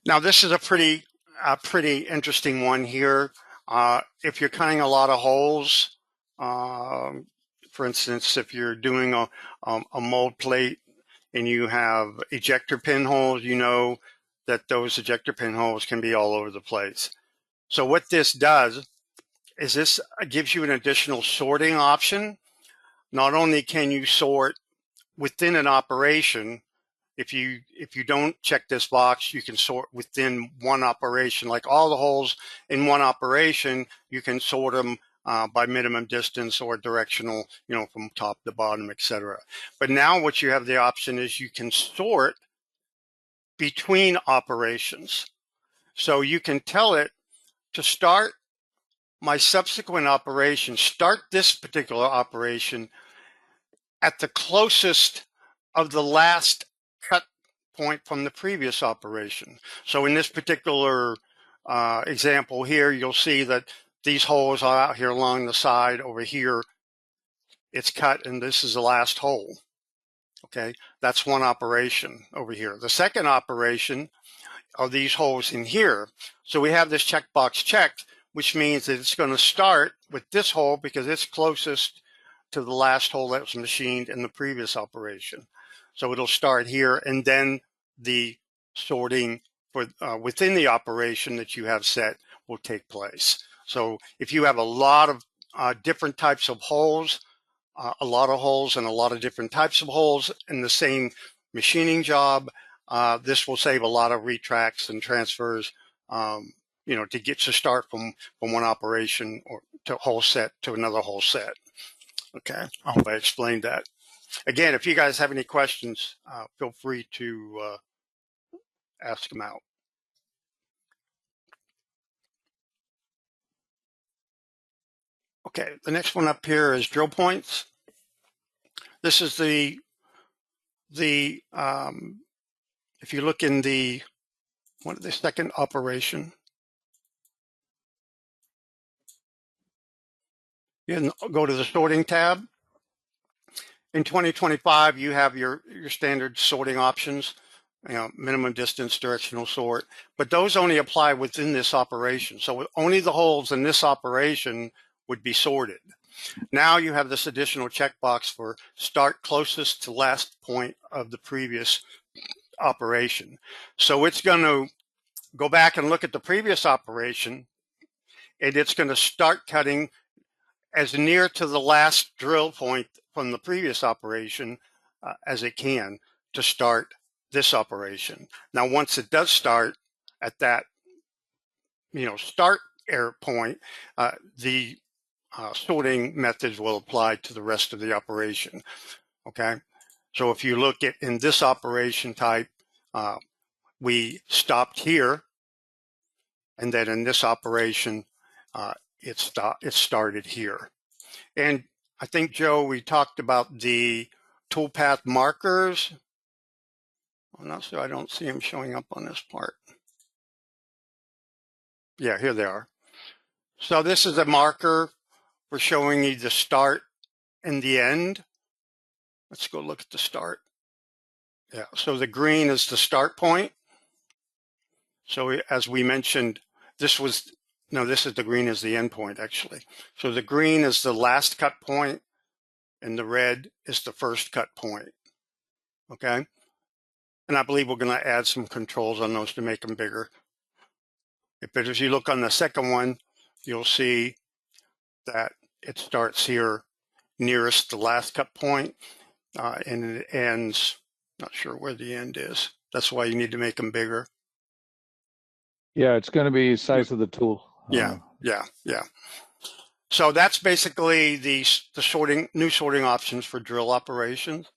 Now this is a pretty interesting one here. If you're cutting a lot of holes, for instance, if you're doing a mold plate and you have ejector pin holes, you know that those ejector pin holes can be all over the place. So what this does is this gives you an additional sorting option. Not only can you sort within an operation, if you don't check this box, you can sort within one operation, like all the holes in one operation, you can sort them by minimum distance or directional, you know, from top to bottom, etc. But now what you have the option is you can sort between operations. So you can tell it to start my subsequent operation, start this particular operation at the closest of the last cut point from the previous operation. So in this particular example here, you'll see that these holes are out here along the side. Over here, it's cut, and this is the last hole. Okay, that's one operation over here. The second operation are these holes in here. So we have this checkbox checked, which means that it's going to start with this hole because it's closest to the last hole that was machined in the previous operation. So it'll start here, and then the sorting for within the operation that you have set will take place. So if you have a lot of different types of holes, a lot of holes and a lot of different types of holes in the same machining job, this will save a lot of retracts and transfers, you know, to get to start from one operation or to whole set to another whole set. Okay, I hope I explained that. Again, if you guys have any questions, feel free to ask them out. Okay, the next one up here is drill points. This is the if you look in the second operation, you can go to the sorting tab. In 2025, you have your standard sorting options, you know, minimum distance, directional sort, but those only apply within this operation. So only the holes in this operation would be sorted. Now you have this additional checkbox for start closest to last point of the previous operation. So it's going to go back and look at the previous operation, and it's going to start cutting as near to the last drill point from the previous operation as it can to start this operation. Now, once it does start at that, you know, start error point, the sorting methods will apply to the rest of the operation. Okay, so if you look at in this operation type, we stopped here, and then in this operation, it started here. And I think, Joe, we talked about the toolpath markers. I'm not sure, I don't see them showing up on this part. Yeah, here they are. So this is a marker for showing you the start and the end. Let's go look at the start. Yeah, so the green is the start point. So as we mentioned, this is the green is the end point, actually. So the green is the last cut point, and the red is the first cut point. Okay, and I believe we're going to add some controls on those to make them bigger. But if you look on the second one, you'll see that it starts here nearest the last cut point, and it ends, not sure where the end is. That's why you need to make them bigger. Yeah, it's going to be size of the tool. Yeah. So that's basically the new sorting options for drill operations.